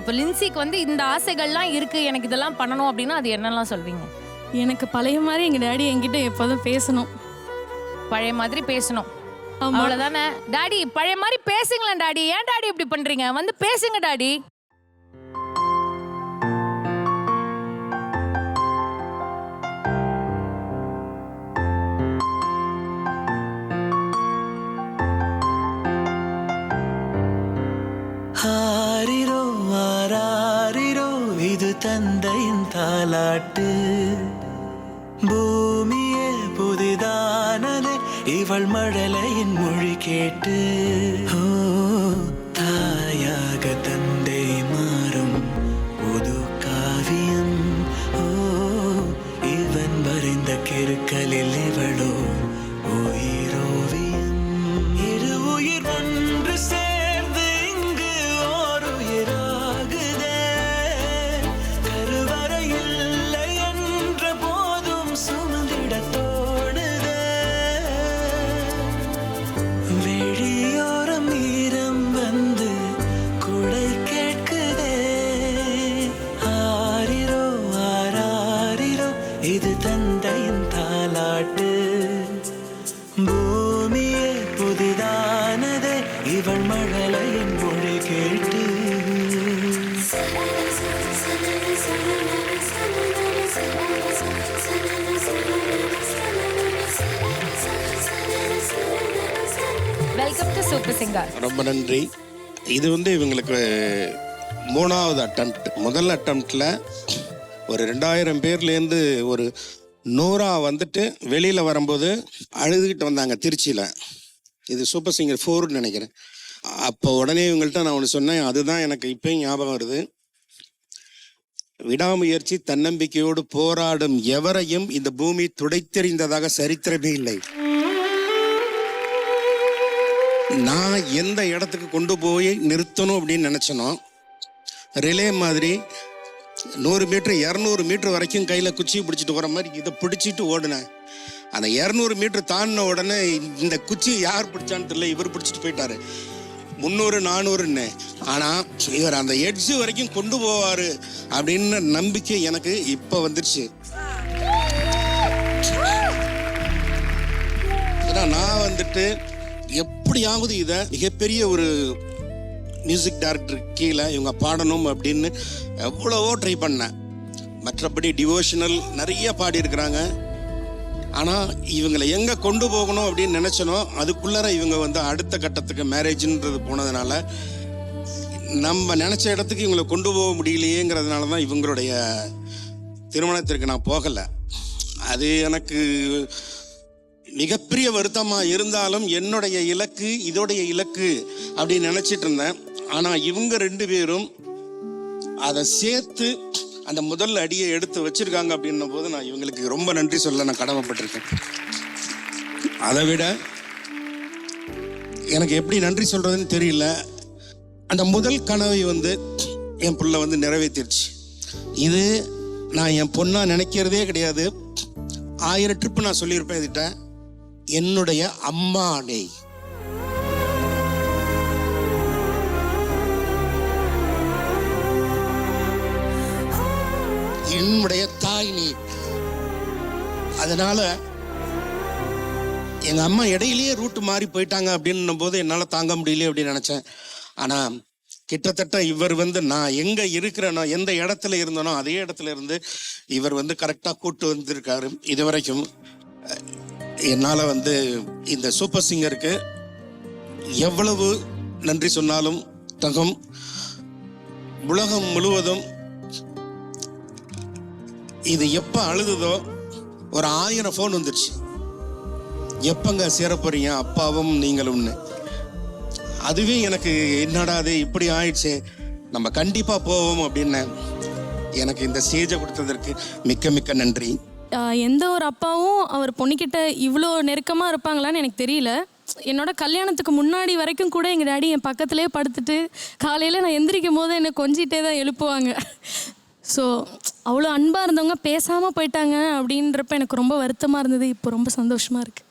இப்போ லின்சிக்கு வந்து இந்த ஆசைகள்லாம் இருக்கு, எனக்கு இதெல்லாம் பண்ணணும் அப்படின்னா அது என்னெல்லாம் சொல்வீங்க? எனக்கு பழைய மாதிரி எங்கள் டேடி என்கிட்ட எப்போதும் பேசணும். பழைய மாதிரி பேசணும், அவ்வளவுதானே? டாடி பழைய மாதிரி பேசுங்களேன் டாடி. ஏன் டாடி இப்படி பண்றீங்க? வந்து பேசுங்க டாடி. ஆரிரோ ஆராரிரோ இது தந்தையின் தாலாட்டு. பூமியே புதிதானதே இவள் மழலையின் மொழி கேட்டு. ஓ தாயாக தந்தை மாறும் புது காவியம். ஓ இவன் வரைந்த கிறுக்கலில் இவளோ உயிரோவியம். இரு உயிர் ஒன்று சேர்ந்து இங்கு ஓர் உயிராகுதே. கருவறை இல்லை என்ற போதும் சுமந்திட தோணுதே. வெளியோரம் ஈரம் வந்து குடை கேட்குதே. ஆரிரோ ஆராரிரோ இது தந்தையின் தாலாட்டு. பூமியே புதிதானதே இவள் மழலையின் மொழி கேட்டு. Welcome to super singer. ரொம்ப நன்றி. இது வந்து இவங்களுக்கு 3வது அட்டம்ப்ட். முதல் அட்டம்ப்டில் ஒரு 2000 பேர்லேருந்து ஒரு 100 வந்துட்டு வெளியில் வரும்போது அழுதுகிட்டு வந்தாங்க திருச்சியில். இது சூப்பர் சிங்கர் 4ன்னு நினைக்கிறேன். அப்போ உடனே இவங்கள்ட்ட நான் ஒன்று சொன்னேன், அதுதான் எனக்கு இப்போயும் ஞாபகம் வருது. விடாமுயற்சி தன்னம்பிக்கையோடு போராடும் எவரையும் இந்த பூமி துடைத்தெறிந்ததாக சரித்திரமே இல்லை. நான் எந்த இடத்துக்கு கொண்டு போய் நிறுத்தணும் அப்படின்னு நினச்சனோ, ரிலே மாதிரி 100 மீட்டர் 200 மீட்டர் வரைக்கும் கையில் குச்சியை பிடிச்சிட்டு வர மாதிரி இதை பிடிச்சிட்டு ஓடினேன். அந்த 200 மீட்டர் தாண்டின உடனே இந்த குச்சியை யார் பிடிச்சான்னு தெரியல, இவர் பிடிச்சிட்டு போயிட்டாரு. 300 400ன்னு. ஆனால் இவர் அந்த எட்ஜு வரைக்கும் கொண்டு போவார் அப்படின்னு நம்பிக்கை எனக்கு இப்போ வந்துருச்சு. நான் வந்துட்டு எப்படியாவது இதை மிகப்பெரிய ஒரு மியூசிக் டைரக்டர் கீழே இவங்க பாடணும் அப்படின்னு எவ்வளவோ ட்ரை பண்ணேன். மற்றபடி டிவோஷனல் நிறைய பாடியிருக்கிறாங்க. ஆனால் இவங்களை எங்கே கொண்டு போகணும் அப்படின்னு நினச்சனோ அதுக்குள்ளார இவங்க வந்து அடுத்த கட்டத்துக்கு மேரேஜ்ன்றது போனதுனால நம்ம நினச்ச இடத்துக்கு இவங்களை கொண்டு போக முடியலையேங்கிறதுனால தான் இவங்களுடைய திருமணத்திற்கு நான் போகலை. அது எனக்கு மிகப்பெரிய வருத்தமாக இருந்தாலும் என்னுடைய இலக்கு இதோடைய இலக்கு அப்படின்னு நினச்சிட்டு இருந்தேன். ஆனால் இவங்க 2 பேரும் அதை சேர்த்து அந்த முதல் அடியை எடுத்து வச்சிருக்காங்க அப்படின்னும் போது நான் இவங்களுக்கு ரொம்ப நன்றி சொல்ல நான் கடமைப்பட்டிருக்கேன். அதை விட எனக்கு எப்படி நன்றி சொல்றதுன்னு தெரியல. அந்த முதல் கனவை வந்து என் பிள்ளை வந்து நிறைவேற்றிருச்சு. இது நான் என் பொண்ணா நினைக்கிறதே கிடையாது. 1000 ட்ரிப்பு நான் சொல்லியிருப்பேன் இதுகிட்ட. என்னுடைய அம்மா அணை, என்னுடைய தாய் நீ. அதனால எங்க அம்மா இடையிலேயே ரூட்டு மாறி போயிட்டாங்க அப்படின்னும் போது என்னால் தாங்க முடியல அப்படின்னு நினைச்சேன். ஆனா கிட்டத்தட்ட இவர் வந்து நான் எங்க இருக்கிறேனோ எந்த இடத்துல இருந்தனோ அதே இடத்துல இருந்து இவர் வந்து கரெக்டாக கூட்டு வந்திருக்காரு. இது வரைக்கும் என்னால் வந்து இந்த சூப்பர் சிங்கருக்கு எவ்வளவு நன்றி சொன்னாலும் தகும். உலகம் முழுவதும் இது எப்போ அழுதுதோ ஒரு 1000 ஃபோன் வந்துருச்சு. எப்பங்க சேர போறீங்க அப்பாவும் நீங்களும்னு. அதுவே எனக்கு என்னடா அது இப்படி ஆயிடுச்சு, நம்ம கண்டிப்பாக போவோம் அப்படின்னு எனக்கு இந்த ஸ்டேஜை கொடுத்ததற்கு மிக்க மிக்க நன்றி. எந்த ஒரு அப்பாவும் அவர் பொண்ணுக்கிட்ட இவ்வளோ நெருக்கமாக இருப்பாங்களான்னு எனக்கு தெரியல. என்னோட கல்யாணத்துக்கு முன்னாடி வரைக்கும் கூட எங்கள் டாடி என் பக்கத்துலேயே படுத்துட்டு காலையில் நான் எந்திரிக்கும் போது என்னை கொஞ்சிட்டே தான் எழுப்புவாங்க. ஸோ அவ்வளோ அன்பாக இருந்தவங்க பேசாமல் போயிட்டாங்க அப்படின்றப்ப எனக்கு ரொம்ப வருத்தமாக இருந்தது. இப்போ ரொம்ப சந்தோஷமாக இருக்குது.